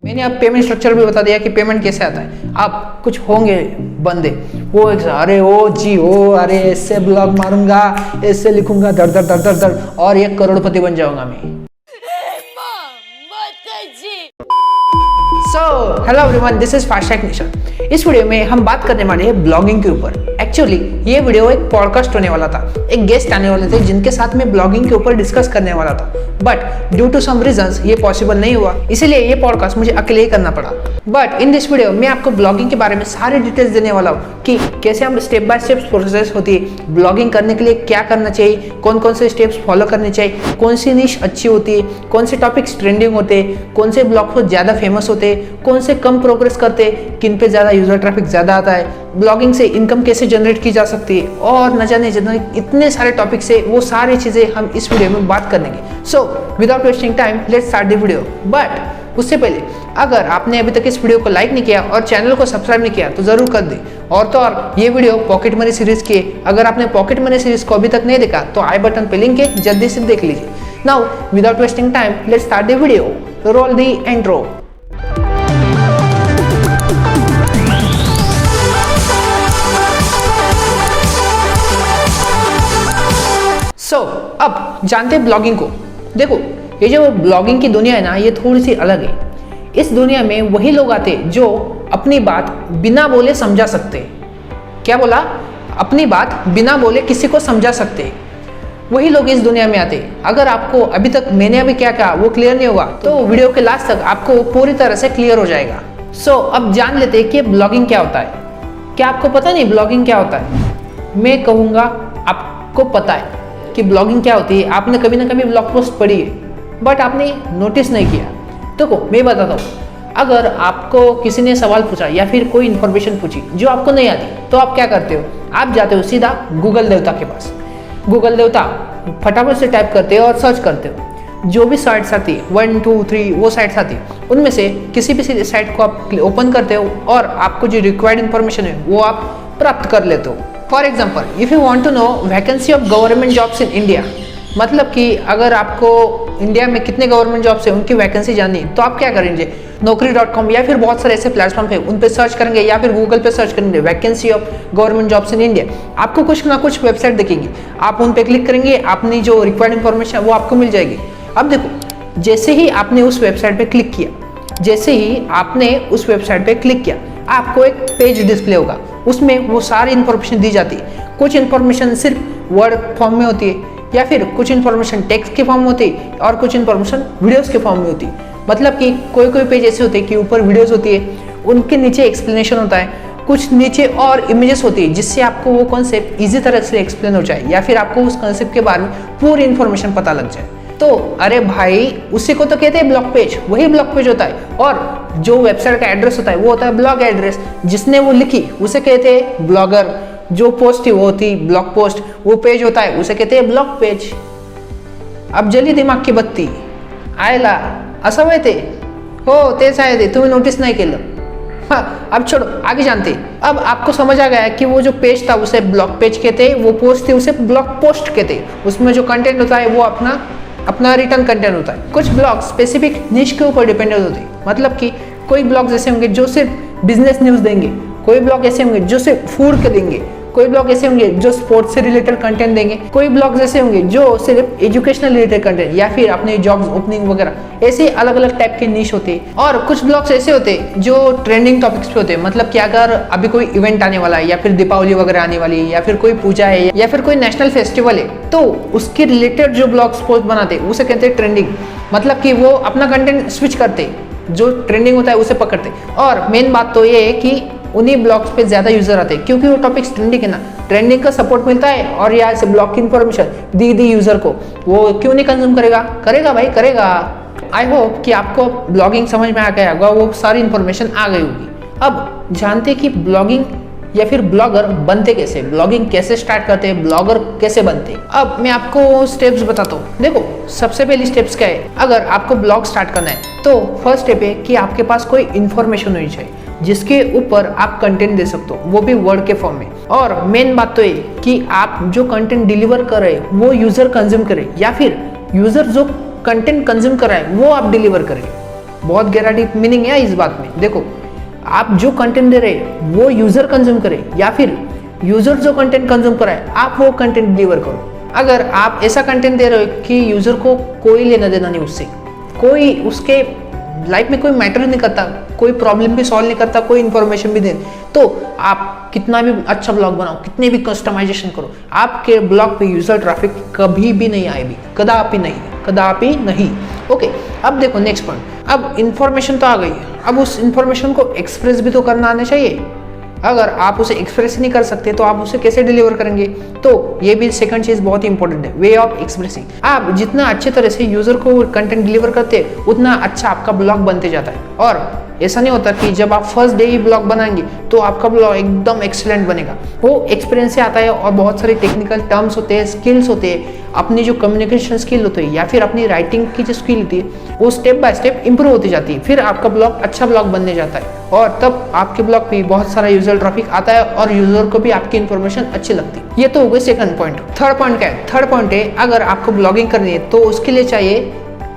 मैंने अब payment structure भी बता दिया कि पेमेंट कैसे आता है। आप कुछ होंगे बंदे वो अरे ओ जी ओ अरे ऐसे ब्लॉग मारूंगा, ऐसे लिखूंगा दर दर दर दर दर और 1 करोड़पति बन जाऊंगा मैं। So hello everyone, this is fast track निशान। इस वीडियो में हम बात करने वाले हैं ब्लॉगिंग के ऊपर। एक्चुअली ये वीडियो एक पॉडकास्ट होने वाला था, एक गेस्ट आने वाले थे जिनके साथ मैं ब्लॉगिंग के ऊपर डिस्कस करने वाला था, but due to some reasons ये पॉसिबल नहीं हुआ, इसीलिए ये पॉडकास्ट मुझे अकेले ही करना पड़ा। बट इन दिस वीडियो मैं आपको ब्लॉगिंग के बारे में सारी डिटेल्स देने वाला हूँ कि कैसे हम स्टेप बाय स्टेप प्रोसेस होती है, ब्लॉगिंग करने के लिए क्या करना चाहिए, कौन कौन से स्टेप्स फॉलो करने चाहिए, कौन सी निश अच्छी होती है, कौन से टॉपिक्स ट्रेंडिंग होते हैं, कौन से ब्लॉग ज्यादा फेमस होते हैं, कौन से कम प्रोग्रेस करते, किन पे ज्यादा यूजर ट्रैफिक ज्यादा आता है, ब्लॉगिंग से इनकम कैसे जनरेट की जा सकती है और न जाने इतने सारे टॉपिक्स है, वो सारी चीजें हम इस वीडियो में बात करेंगे। So without wasting time let's start the video. But उससे पहले अगर आपने अभी तक इस वीडियो को लाइक नहीं किया और चैनल को सब्सक्राइब नहीं किया तो जरूर कर दे। और तो और ये वीडियो पॉकेट मनी सीरीज की है, अगर आपने पॉकेट मनी सीरीज को अभी तक नहीं देखा तो आई बटन पे लिंक है, जल्दी से देख लीजिए। Now without wasting time let's start the video. Roll the intro. अब जानते हैं ब्लॉगिंग को। देखो ये जो ब्लॉगिंग की दुनिया है ना, ये थोड़ी सी अलग है। इस दुनिया में वही लोग आते हैं जो अपनी बात बिना बोले समझा सकते हैं। क्या बोला? अपनी बात बिना बोले किसी को समझा सकते हैं, वही लोग इस दुनिया में आते हैं। अगर आपको अभी तक मैंने अभी क्या कहा वो क्लियर नहीं होगा तो वीडियो के लास्ट तक आपको पूरी तरह से क्लियर हो जाएगा। अब जान लेते हैं कि ब्लॉगिंग क्या होता है। क्या आपको पता नहीं ब्लॉगिंग क्या होता है? मैं कहूँगा आपको पता है कि ब्लॉगिंग क्या होती है। आपने कभी ना कभी ब्लॉग पोस्ट पढ़ी है, बट आपने नोटिस नहीं किया। देखो मैं बताता हूँ, अगर आपको किसी ने सवाल पूछा या फिर कोई इन्फॉर्मेशन पूछी जो आपको नहीं आती, तो आप क्या करते हो? आप जाते हो सीधा गूगल देवता के पास। गूगल देवता फटाफट से टाइप करते हो और सर्च करते हो। जो भी साइट्स आती है 1 2 3 वो साइट्स आती है, उनमें से किसी भी साइट को आप ओपन करते हो और आपको जो रिक्वायर्ड इन्फॉर्मेशन है वो आप प्राप्त कर लेते हो। For example, if you want to know vacancy of government jobs in India, मतलब कि अगर आपको इंडिया में कितने गवर्नमेंट जॉब्स है उनकी वैकेंसी जाननी है, तो आप क्या करेंगे? naukri.com या फिर बहुत सारे ऐसे प्लेटफॉर्म है उन पे सर्च करेंगे या फिर गूगल पे सर्च करेंगे vacancy of government jobs in India. आपको कुछ ना कुछ वेबसाइट दिखेगी, आप उन पे क्लिक करेंगे, अपनी जो रिक्वायर्ड इन्फॉर्मेशन है वो आपको मिल जाएगी। अब देखो, जैसे ही आपने उस वेबसाइट पे क्लिक किया, आपको एक पेज डिस्प्ले होगा, उसमें वो सारी इन्फॉर्मेशन दी जाती है। कुछ इन्फॉर्मेशन सिर्फ वर्ड फॉर्म में होती है या फिर कुछ इन्फॉर्मेशन टेक्स्ट के फॉर्म में होती है और कुछ इन्फॉर्मेशन वीडियोस के फॉर्म में होती है। मतलब कि कोई पेज ऐसे होते हैं कि ऊपर वीडियोस होती है, उनके नीचे एक्सप्लेनेशन होता है, कुछ नीचे और इमेजेस होती है जिससे आपको वो कॉन्सेप्ट इजी तरह से एक्सप्लेन हो जाए या फिर आपको उस कॉन्सेप्ट के बारे में पूरी इन्फॉर्मेशन पता लग जाए। तो अरे भाई, उसी को तो कहते हैं ब्लॉग पेज। वही ब्लॉग पेज होता है और जो वेबसाइट का एड्रेस होता है वो होता है ब्लॉग एड्रेस। जिसने वो लिखी उसे कहते हैं ब्लॉगर, जो पोस्ट वो होती ब्लॉग पोस्ट, वो पेज होता है उसे कहते हैं ब्लॉग पेज। अब जली दिमाग की बत्ती आयला असं होय ते हो तेच आहे ते, तुम्ही नोटीस नाही केलं। हाँ, अब छोड़ो, आगे जानते। अब आपको समझ आ गया कि वो जो पेज था उसे ब्लॉग पेज कहते हैं, वो पोस्ट थी उसे ब्लॉग पोस्ट कहते हैं। उसमें जो कंटेंट होता है वो अपना रिटर्न कंटेंट होता है। कुछ ब्लॉग स्पेसिफिक निश के ऊपर डिपेंडेंट होते हैं, मतलब कि कोई ब्लॉग ऐसे होंगे जो सिर्फ बिजनेस न्यूज देंगे, कोई ब्लॉग ऐसे होंगे जो सिर्फ फूड के देंगे, कोई ब्लॉग ऐसे होंगे जो स्पोर्ट्स से रिलेटेड कंटेंट देंगे, कोई ब्लॉग्स ऐसे होंगे जो सिर्फ एजुकेशनल रिलेटेड कंटेंट या फिर अपने जॉब्स ओपनिंग वगैरह, ऐसे अलग अलग टाइप के निश होते हैं। और कुछ ब्लॉग्स ऐसे होते हैं जो ट्रेंडिंग टॉपिक्स पे होते हैं, मतलब कि अगर अभी कोई इवेंट आने वाला है या फिर दीपावली वगैरह आने वाली है या फिर कोई पूजा है या फिर कोई नेशनल फेस्टिवल है, तो उसके रिलेटेड जो ब्लॉग्स पोस्ट बनाते हैं उसे कहते हैं ट्रेंडिंग। मतलब कि वो अपना कंटेंट स्विच करते, जो ट्रेंडिंग होता है उसे पकड़ते। और मेन बात तो ये है कि उन्हीं ब्लॉग्स पे ज्यादा यूजर आते हैं क्योंकि वो टॉपिक्स ट्रेंडिंग है ना, ट्रेंडिंग का सपोर्ट मिलता है और यहाँ से ब्लॉग की इन्फॉर्मेशन दी यूजर को, वो क्यों नहीं कंज्यूम करेगा? करेगा भाई, करेगा। आई होप कि आपको ब्लॉगिंग समझ में आ गया होगा, वो सारी इन्फॉर्मेशन आ गई होगी। अब जानते कि ब्लॉगिंग या फिर ब्लॉगर बनते कैसे, ब्लॉगिंग कैसे स्टार्ट करते हैं, ब्लॉगर कैसे बनते। अब मैं आपको स्टेप्स बताता हूँ। देखो, सबसे पहली स्टेप्स क्या है? अगर आपको ब्लॉग स्टार्ट करना है तो फर्स्ट स्टेप है कि आपके पास कोई इन्फॉर्मेशन होनी चाहिए जिसके ऊपर आप कंटेंट दे सकते हो, वो भी वर्ड के फॉर्म में। और मेन बात तो ये कि आप जो कंटेंट डिलीवर कर रहे हैं वो यूजर कंज्यूम करे या फिर यूजर जो कंटेंट कंज्यूम कर रहा है वो आप डिलीवर करें। बहुत गहरा डीप मीनिंग है इस बात में। देखो, आप जो कंटेंट दे रहे हैं वो यूजर कंज्यूम करे या फिर यूजर जो कंटेंट कंज्यूम कराए आप वो कंटेंट डिलीवर करो। अगर आप ऐसा कंटेंट दे रहे हो कि यूजर को कोई लेना देना नहीं उससे, कोई उसके लाइफ में कोई मैटर नहीं करता, कोई प्रॉब्लम भी सॉल्व नहीं करता, कोई इन्फॉर्मेशन भी दे, तो आप कितना भी अच्छा ब्लॉग बनाओ, कितने भी कस्टमाइजेशन करो, आपके ब्लॉग पे यूजर ट्रैफिक कभी भी नहीं आएगी, कदापि नहीं, कदापि नहीं। ओके, अब देखो नेक्स्ट पॉइंट। अब इन्फॉर्मेशन तो आ गई है, अब उस इन्फॉर्मेशन को एक्सप्रेस भी तो करना आना चाहिए। अगर आप उसे एक्सप्रेस नहीं कर सकते तो आप उसे कैसे डिलीवर करेंगे? तो ये भी सेकंड चीज बहुत इंपॉर्टेंट है, वे ऑफ एक्सप्रेसिंग। आप जितना अच्छे तरह से यूजर को कंटेंट डिलीवर करते हैं उतना अच्छा आपका ब्लॉग बनते जाता है। और ऐसा नहीं होता कि जब आप फर्स्ट डे ही ब्लॉग बनाएंगे तो आपका ब्लॉग एकदम एक्सीलेंट बनेगा। वो एक्सपीरियंस से आता है और बहुत सारे टेक्निकल टर्म्स होते हैं, स्किल्स होते हैं, अपनी जो कम्युनिकेशन स्किल होती है या फिर अपनी राइटिंग की जो स्किल होती है वो स्टेप बाय स्टेप इंप्रूव होती जाती है। फिर आपका ब्लॉग अच्छा ब्लॉग बनने जाता है और तब आपके ब्लॉग पे बहुत सारा यूजर ट्रैफिक आता है और यूजर को भी आपकी इन्फॉर्मेशन अच्छी लगती है। ये तो हो गई सेकंड पॉइंट। थर्ड पॉइंट क्या है? थर्ड पॉइंट है, अगर आपको ब्लॉगिंग करनी है तो उसके लिए चाहिए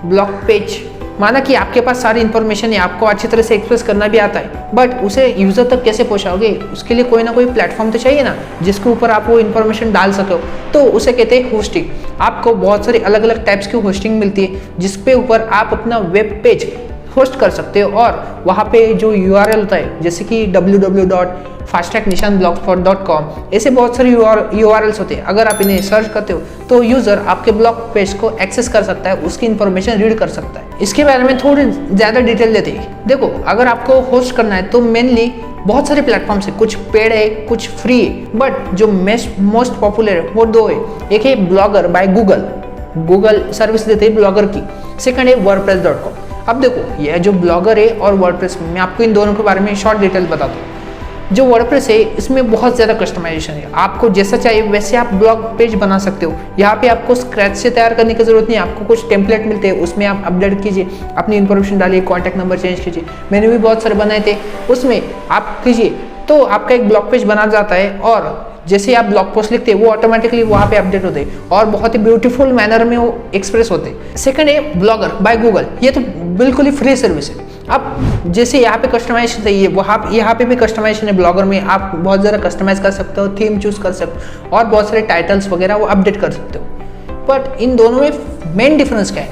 ब्लॉग पेज। माना कि आपके पास सारी इन्फॉर्मेशन है, आपको अच्छी तरह से एक्सप्रेस करना भी आता है, बट उसे यूजर तक कैसे पहुंचाओगे? उसके लिए कोई ना कोई प्लेटफॉर्म तो चाहिए ना जिसके ऊपर आप वो इन्फॉर्मेशन डाल सको। तो उसे कहते हैं होस्टिंग। आपको बहुत सारी अलग अलग टाइप्स की होस्टिंग मिलती है जिसपे ऊपर आप अपना वेब पेज होस्ट कर सकते हो और वहाँ पे जो URL होता है जैसे कि www.fasttracknishanblogspot.com, ऐसे बहुत सारे URLs होते हैं। अगर आप इन्हें सर्च करते हो तो यूजर आपके ब्लॉग पेज को एक्सेस कर सकता है, उसकी इन्फॉर्मेशन रीड कर सकता है। इसके बारे में थोड़ी ज़्यादा डिटेल देते हैं। देखो, अगर आपको होस्ट करना है तो मेनली बहुत सारे प्लेटफॉर्म्स है, कुछ पेड है कुछ फ्री है, बट जो मोस्ट पॉपुलर है वो दो है। एक है ब्लॉगर बाय गूगल सर्विस देते हैं ब्लॉगर की। सेकंड है wordpress.com। अब देखो, ये जो ब्लॉगर है और वर्डप्रेस, मैं आपको इन दोनों के बारे में शॉर्ट डिटेल बताता हूँ। जो वर्डप्रेस है इसमें बहुत ज़्यादा कस्टमाइजेशन है, आपको जैसा चाहिए वैसे आप ब्लॉग पेज बना सकते हो। यहाँ पे आपको स्क्रैच से तैयार करने की जरूरत नहीं है, आपको कुछ टेम्पलेट मिलते हैं, उसमें आप अपडेट कीजिए, अपनी इन्फॉर्मेशन डालिए, कॉन्टैक्ट नंबर चेंज कीजिए। मैंने भी बहुत सारे बनाए थे, उसमें आप कीजिए तो आपका एक ब्लॉग पेज बना जाता है और जैसे आप ब्लॉग पोस्ट लिखते हैं वो ऑटोमेटिकली वहाँ पे अपडेट होते हैं और बहुत ही ब्यूटीफुल मैनर में वो एक्सप्रेस होते हैं। सेकंड है ब्लॉगर बाय गूगल। ये तो बिल्कुल ही फ्री सर्विस है। अब जैसे यहाँ पे कस्टमाइजेशन चाहिए यहाँ पे भी कस्टमाइजेशन है। ब्लॉगर में आप बहुत ज़्यादा कस्टमाइज कर सकते हो, थीम चूज कर सकते हो और बहुत सारे टाइटल्स वगैरह वो अपडेट कर सकते हो। बट इन दोनों में मेन डिफरेंस क्या है?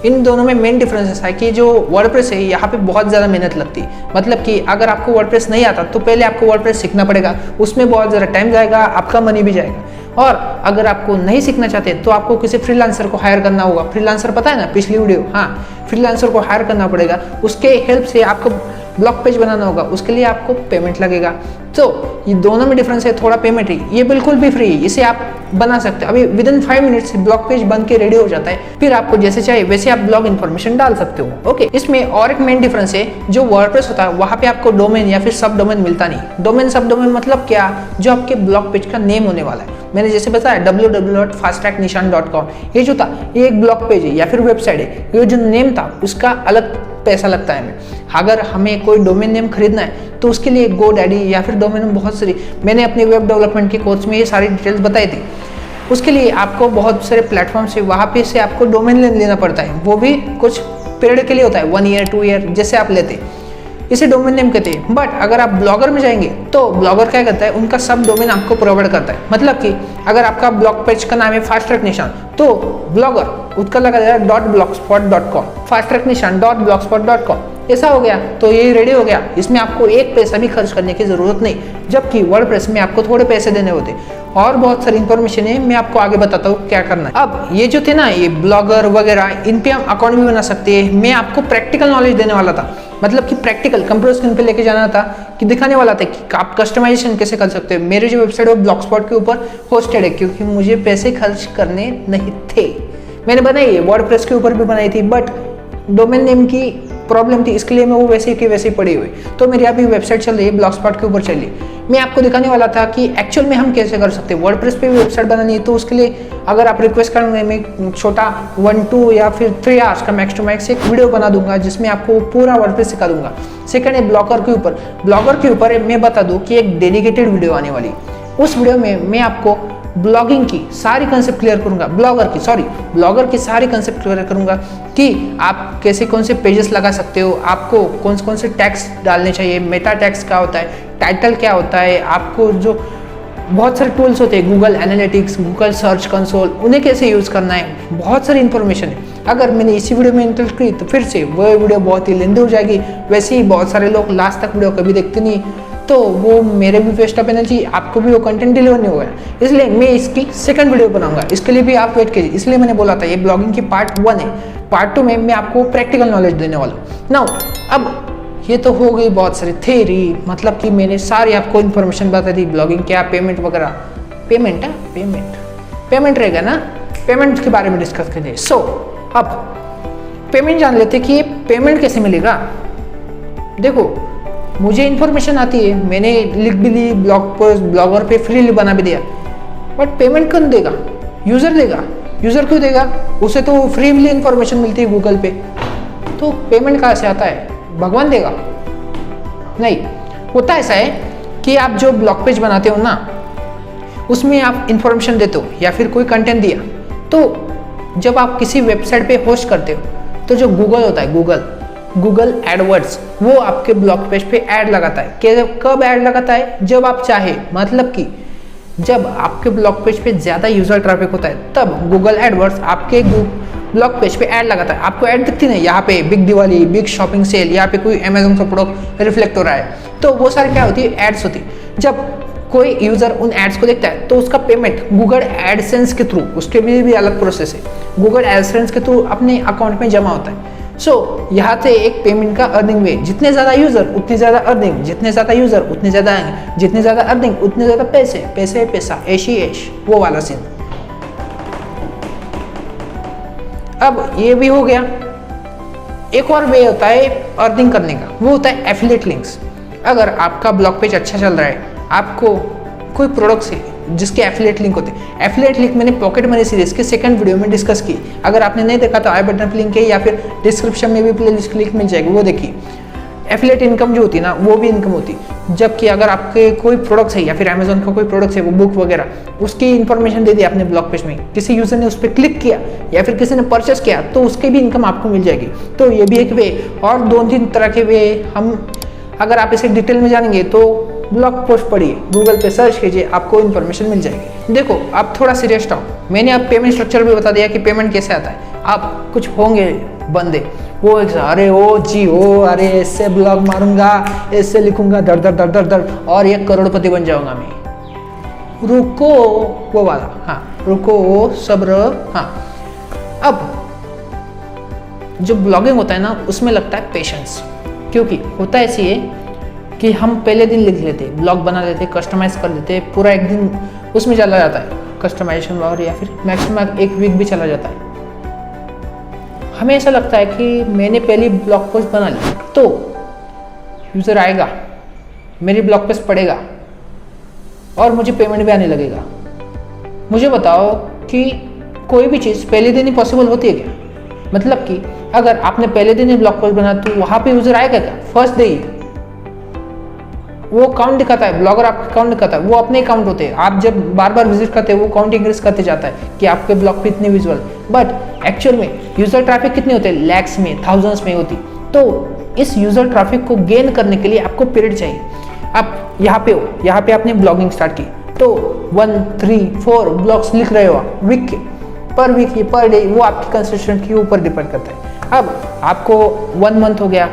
इन दोनों में मेन डिफरेंस है कि जो वर्डप्रेस है यहाँ पे बहुत ज़्यादा मेहनत लगती है। मतलब कि अगर आपको वर्डप्रेस नहीं आता तो पहले आपको वर्डप्रेस सीखना पड़ेगा, उसमें बहुत ज़्यादा टाइम जाएगा, आपका मनी भी जाएगा। और अगर आपको नहीं सीखना चाहते तो आपको किसी फ्रीलांसर को हायर करना होगा। फ्रीलांसर पता है ना, पिछली वीडियो, हाँ, फ्रीलांसर को हायर करना पड़ेगा, उसके हेल्प से आपको ब्लॉग पेज बनाना होगा, उसके लिए आपको पेमेंट लगेगा। तो ये दोनों में डिफरेंस है, थोड़ा पेमेंट है। ये बिल्कुल भी फ्री है, इसे आप बना सकते हो। अभी विदिन 5 मिनट्स ब्लॉग पेज बन के रेडी हो जाता है, फिर आपको जैसे चाहिए वैसे आप ब्लॉग इन्फॉर्मेशन डाल सकते हो। ओके, इसमें और एक मेन डिफरेंस है, जो वर्डप्रेस होता है वहाँ पे आपको डोमेन या फिर सब डोमेन मिलता नहीं। डोमेन सब डोमेन मतलब क्या? जो आपके ब्लॉग पेज का नेम होने वाला है। मैंने जैसे बताया www.fasttracknishan.com, ये जो था ये एक ब्लॉग पेज है या फिर वेबसाइट है, ये जो नेम था उसका अलग पैसा लगता है हमें। अगर हमें कोई डोमेन नेम खरीदना है तो उसके लिए GoDaddy या फिर डोमेन बहुत सारी, मैंने अपने वेब डेवलपमेंट के कोर्स में ये सारी डिटेल्स बताई थी। उसके लिए आपको बहुत सारे प्लेटफॉर्म से वहाँ पे से आपको डोमेन लेना पड़ता है, वो भी कुछ पीरियड के लिए होता है, 1 ईयर 2 ईयर जैसे आप लेते हैं, इसे डोमेन नेम कहते हैं। बट अगर आप ब्लॉगर में जाएंगे तो ब्लॉगर क्या करता है, उनका सब डोमेन आपको प्रोवाइड करता है। मतलब कि अगर आपका ब्लॉग पेज का नाम है फास्ट ट्रैक निशान, तो ब्लॉगर उसका लगा जाएगा .blogspot.com, fasttracknishan.blogspot.com। ऐसा हो गया तो ये रेडी हो गया, इसमें आपको एक पैसा भी खर्च करने की जरूरत नहीं, जबकि वर्डप्रेस में आपको थोड़े पैसे देने होते। और बहुत सारी इंफॉर्मेशन है, मैं आपको आगे बताता हूँ क्या करना है। अब ये जो थे ना, ये ब्लॉगर वगैरह, इन पे हम अकाउंट भी बना सकते हैं। मैं आपको प्रैक्टिकल नॉलेज देने वाला था, मतलब कि प्रैक्टिकल कंप्यूटर स्क्रीन पे लेके जाना था, कि दिखाने वाला था कि आप कस्टमाइजेशन कैसे कर सकते हो। मेरी जो वेबसाइट है वो ब्लॉगस्पॉट के ऊपर होस्टेड है, क्योंकि मुझे पैसे खर्च करने नहीं थे। मैंने बनाई है, वर्डप्रेस के ऊपर भी बनाई थी, बट डोमेन नेम की प्रॉब्लम थी, इसके लिए मैं वो वैसे की वैसे पड़ी हुई। तो मेरी अभी वेबसाइट चल रही है, ब्लॉगस्पॉट के ऊपर चलिए। मैं आपको दिखाने वाला था कि एक्चुअल में हम कैसे कर सकते हैं। वर्डप्रेस पे भी वेबसाइट बनानी है तो उसके लिए अगर आप रिक्वेस्ट करेंगे, मैं छोटा 1-2 या फिर 3 आवर्स का मैक्स टू मैक्स एक वीडियो बना दूंगा जिसमें आपको पूरा वर्डप्रेस सिखा दूंगा। सेकंड है ब्लॉगर के ऊपर। ब्लॉगर के ऊपर मैं बता दूं कि एक डेडिकेटेड वीडियो आने वाली, उस वीडियो में मैं आपको ब्लॉगिंग की सारी कंसेप्ट क्लियर करूंगा, ब्लॉगर की सारी कंसेप्ट क्लियर करूंगा कि आप कैसे कौन से पेजेस लगा सकते हो, आपको कौन से टैग्स डालने चाहिए, मेटा टैग्स क्या होता है, टाइटल क्या होता है, आपको जो बहुत सारे टूल्स होते हैं, Google analytics, Google search console, उन्हें कैसे यूज़ करना है, बहुत सारी इंफॉर्मेशन है। अगर मैंने इसी वीडियो में इंक्लूड की तो फिर से वो वीडियो बहुत ही लेंदी हो जाएगी। वैसे ही बहुत सारे लोग लास्ट तक वीडियो कभी देखते नहीं, तो वो मेरे भी वेस्ट ऑफ एनर्जी, आपको भी वो कंटेंट डिलीवर नहीं होगा। इसलिए मैं इसकी सेकंड वीडियो बनाऊंगा, इसके लिए भी आप वेट कीजिए। इसलिए मैंने बोला था ये ब्लॉगिंग की पार्ट 1 है, पार्ट 2 में मैं आपको प्रैक्टिकल नॉलेज देने वाला हूँ। नाउ अब ये तो हो गई बहुत सारी थ्योरी, मतलब कि मैंने सारी आपको इन्फॉर्मेशन बता दी, ब्लॉगिंग क्या, पेमेंट वगैरह। पेमेंट रहेगा ना, पेमेंट के बारे में डिस्कस करेंगे। सो अब पेमेंट जान लेते कि ये पेमेंट कैसे मिलेगा। देखो मुझे इन्फॉर्मेशन आती है, मैंने लिख भी ली, ब्लॉग पोस्ट ब्लॉगर पे फ्रीली बना भी दिया, बट पेमेंट कौन देगा? यूज़र देगा। यूज़र क्यों देगा? उसे तो फ्रीली इन्फॉर्मेशन मिलती है गूगल पे, तो पेमेंट कहाँ से आता है? भगवान देगा? नहीं, होता ऐसा है कि आप जो ब्लॉग पेज बनाते हो ना, उसमें आप इंफॉर्मेशन देते हो या फिर कोई कंटेंट दिया, तो जब आप किसी वेबसाइट पे होस्ट करते हो तो जो गूगल होता है, गूगल एडवर्ड्स, वो आपके ब्लॉग पेज पे ऐड लगाता है। कब ऐड लगाता है? जब आप चाहे, मतलब कि जब आपके ब्लॉग पेज पे ज़्यादा यूज़र ट्रैफिक होता है तब गूगल एडवर्ड्स आपके ब्लॉग पेज पे ऐड लगाता है। आपको ऐड दिखती नहीं, यहाँ पे big Diwali, big shopping sale, यहाँ पे कोई अमेजोन का प्रोडक्ट रिफ्लेक्ट हो रहा है, तो वो सारी क्या होती है? एड्स होती है। जब कोई यूज़र उन एड्स को देखता है तो उसका पेमेंट गूगल एडसेंस के थ्रू, उसके लिए भी अलग प्रोसेस है, गूगल एडसेंस के थ्रू अपने अकाउंट में जमा होता है। सो यहाँ से एक पेमेंट का अर्निंग वे, जितने ज़्यादा यूज़र उतनी ज़्यादा अर्निंग, जितने ज़्यादा यूज़र उतने ज़्यादा जितने ज़्यादा अर्निंग उतने ज़्यादा पैसा, ऐश ही ऐश, वो वाला सीन। अब ये भी हो गया। एक और वे होता है अर्निंग करने का, वो होता है एफिलिएट लिंक्स। अगर आपका ब्लॉग पेज अच्छा चल रहा है, आपको कोई प्रोडक्ट्स है जिसके एफिलिएट लिंक होते हैं। एफिलिएट लिंक मैंने पॉकेट मनी सीरीज के सेकंड वीडियो में डिस्कस की, अगर आपने नहीं देखा तो आई बटन पे लिंक है या फिर डिस्क्रिप्शन में भी प्लेलिस्ट लिंक मिल जाएगी, वो देखिए। एफिलिएट इनकम जो होती है ना, वो भी इनकम होती है। जबकि अगर आपके कोई प्रोडक्ट्स है या फिर अमेजोन का कोई प्रोडक्ट्स है, वो बुक वगैरह, उसकी इन्फॉर्मेशन दे दी आपने ब्लॉग पेज में, किसी यूजर ने उस पर क्लिक किया या फिर किसी ने परचेस किया, तो उसके भी इनकम आपको मिल जाएगी। तो ये भी एक वे, और 2-3 तरह के वे हम, अगर आप इसे डिटेल में जानेंगे तो ब्लॉग पोस्ट पढ़िए, गूगल पे सर्च कीजिए, आपको इन्फॉर्मेशन मिल जाएगी। देखो अब थोड़ा सीरियस टॉक, मैंने अब पेमेंट स्ट्रक्चर भी बता दिया कि पेमेंट कैसे आता है। आप कुछ होंगे बंदे, वो अरे ओ जी ओ, अरे ऐसे ब्लॉग मारूंगा, ऐसे लिखूंगा, दर और 1 करोड़पति बन जाऊंगा मैं। रुको, वो वाला, हाँ रुको, सब्र। हाँ, अब जो ब्लॉगिंग होता है ना, उसमें लगता है पेशेंस, क्योंकि होता ऐसी है कि हम पहले दिन लिख लेते, ब्लॉग बना लेते, कस्टमाइज कर लेते, पूरा एक दिन उसमें चला जाता है कस्टमाइजेशन, और या फिर मैक्सिमम 1 वीक भी चला जाता है। हमें ऐसा लगता है कि मैंने पहले ब्लॉग पोस्ट बना ली तो यूज़र आएगा, मेरी ब्लॉग पोस्ट पढ़ेगा और मुझे पेमेंट भी आने लगेगा। मुझे बताओ कि कोई भी चीज़ पहले दिन ही पॉसिबल होती है क्या? मतलब कि अगर आपने पहले दिन ही ब्लॉग पोस्ट बना तो वहाँ पे यूज़र आएगा क्या? फर्स्ट डे ही वो काउंट दिखाता है, ब्लॉगर आपका काउंट दिखाता है, वो अपने काउंट होते हैं। आप जब बार बार विजिट करते हैं वो काउंट इंक्रीज करते जाता है कि आपके ब्लॉग पे इतने विजुअल, बट एक्चुअल में यूजर ट्रैफिक कितने होते हैं? लैक्स में, थाउजेंड्स में होती। तो इस यूजर ट्रैफिक को गेन करने के लिए आपको पीरियड चाहिए। आप यहाँ पे हो, यहाँ पे आपने ब्लॉगिंग स्टार्ट की, तो 1, 3, 4 ब्लॉग्स लिख रहे हो वीक के, पर डे, वो आपकी कंसिस्टेंट के ऊपर डिपेंड करता है। अब आपको 1 मंथ हो गया,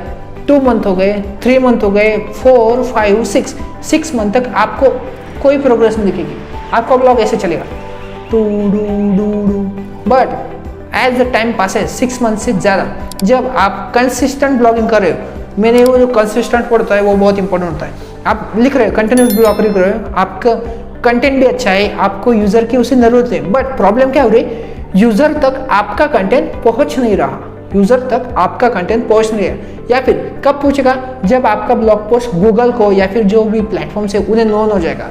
2 मंथ हो गए, 3 मंथ हो गए, 4, 5, 6 मंथ तक आपको कोई प्रोग्रेस नहीं दिखेगी, आपका ब्लॉग ऐसे चलेगा but as the time passes, 6 month से ज़्यादा, जब आप कंसिस्टेंट ब्लॉगिंग कर रहे हो, मैंने वो जो कंसिस्टेंट पढ़ता है वो बहुत इंपॉर्टेंट होता है। आप लिख रहे हो, कंटिन्यूस ब्लॉग लिख रहे हो, आपका कंटेंट भी अच्छा है, आपको यूज़र की उसे ज़रूरत है, बट प्रॉब्लम क्या हो रही है? यूज़र तक आपका कंटेंट पहुँच नहीं रहा, यूज़र तक आपका कंटेंट पहुँच नहीं रहा। या फिर कब पूछेगा? जब आपका ब्लॉग पोस्ट गूगल को या फिर जो भी प्लेटफॉर्म से उन्हें नोन हो जाएगा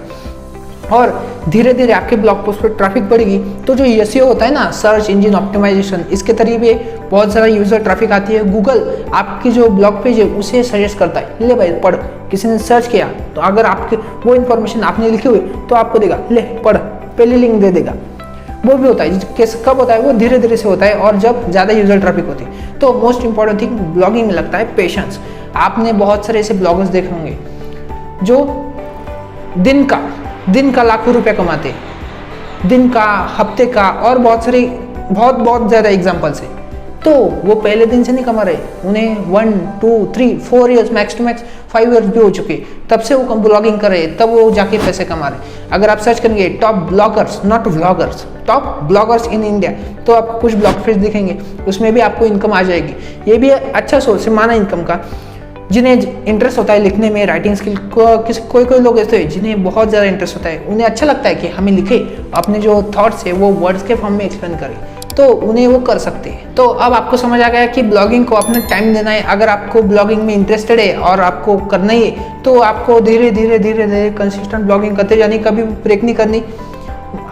और धीरे धीरे आपके ब्लॉग पोस्ट पर ट्रैफिक बढ़ेगी, तो जो एसईओ होता है ना, सर्च इंजन ऑप्टिमाइजेशन, इसके तरीके बहुत सारा यूज़र ट्रैफिक आती है। गूगल आपकी जो ब्लॉग पेज है उसे सजेस्ट करता है, ले भाई पढ़, किसी ने सर्च किया तो अगर आपके वो इन्फॉर्मेशन आपने लिखी हुई तो आपको देगा, ले पढ़, पहले लिंक दे देगा। वो भी होता है, कैसे कब होता है, वो धीरे धीरे से होता है और जब ज़्यादा यूजर ट्रैफिक होती है। तो मोस्ट इंपॉर्टेंट थिंग ब्लॉगिंग में लगता है पेशेंस। आपने बहुत सारे ऐसे ब्लॉगर्स देखे होंगे जो दिन का लाखों रुपए कमाते हैं, दिन का, हफ्ते का, और बहुत ज़्यादा एग्जाम्पल्स है। तो वो पहले दिन से नहीं कमा रहे, उन्हें 1 2 3 4 years, max to max 5 years भी हो चुके, तब से वो ब्लॉगिंग कर रहे, तब वो जाके पैसे कमा रहे। अगर आप सर्च करेंगे top bloggers, not vloggers, top bloggers in India, तो आपको कुछ ब्लॉग पेज दिखेंगे, उसमें भी आपको इनकम आ जाएगी। ये भी अच्छा सोर्स है माना इनकम का। जिन्हें इंटरेस्ट होता है लिखने में, राइटिंग स्किल, कोई लोग ऐसे हैं जिन्हें बहुत ज़्यादा इंटरेस्ट होता है, उन्हें अच्छा लगता है कि हमें लिखे, अपने जो थॉट्स है वो वर्ड्स के फॉर्म में एक्सप्लेन करें, तो उन्हें वो कर सकते हैं। तो अब आपको समझ आ गया कि ब्लॉगिंग को अपना टाइम देना है। अगर आपको ब्लॉगिंग में इंटरेस्टेड है और आपको करना ही है, तो आपको धीरे धीरे कंसिस्टेंट ब्लॉगिंग करते जानी, कभी ब्रेक नहीं करनी।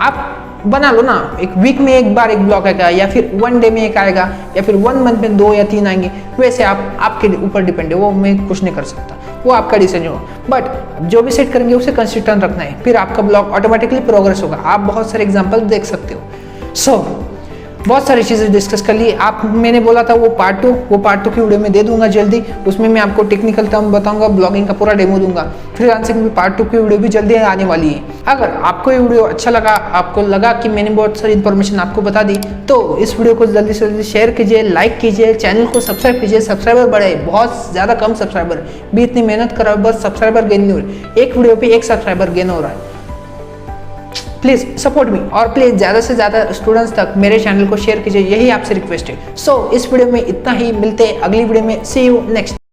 आप बना लो ना, एक वीक में एक बार एक ब्लॉग आएगा, या फिर 1 डे में एक आएगा, या फिर 1 मंथ में 2 या 3 आएंगे। वैसे आपके ऊपर डिपेंड है, वो मैं कुछ नहीं कर सकता, वो आपका डिसीजन हो। बट जो भी सेट करेंगे उसे कंसिस्टेंट रखना है, फिर आपका ब्लॉग ऑटोमेटिकली प्रोग्रेस होगा। आप बहुत सारे एग्जाम्पल देख सकते हो। बहुत सारी चीज़ें डिस्कस कर ली। मैंने बोला था वो पार्ट 2 की वीडियो में दे दूंगा जल्दी। उसमें मैं आपको टेक्निकल टर्म बताऊंगा, ब्लॉगिंग का पूरा डेमो दूंगा। फ्रीलांसिंग में पार्ट 2 की वीडियो भी जल्दी आने वाली है। अगर आपको ये वीडियो अच्छा लगा, आपको लगा कि मैंने बहुत सारी इन्फॉर्मेशन आपको बता दी, तो इस वीडियो को जल्दी से जल्दी शेयर कीजिए, लाइक कीजिए, चैनल को सब्सक्राइब कीजिए। सब्सक्राइबर बढ़े, बहुत ज़्यादा कम सब्सक्राइबर भी, इतनी मेहनत कर रहा है, बस सब्सक्राइबर गेन नहीं हो रही। एक वीडियो पे 1 सब्सक्राइबर गेन हो रहा है। प्लीज़ सपोर्ट मी, और प्लीज़ ज़्यादा से ज़्यादा स्टूडेंट्स तक मेरे चैनल को शेयर कीजिए, यही आपसे रिक्वेस्ट है। इस वीडियो में इतना ही, मिलते हैं अगली वीडियो में। सी यू नेक्स्ट।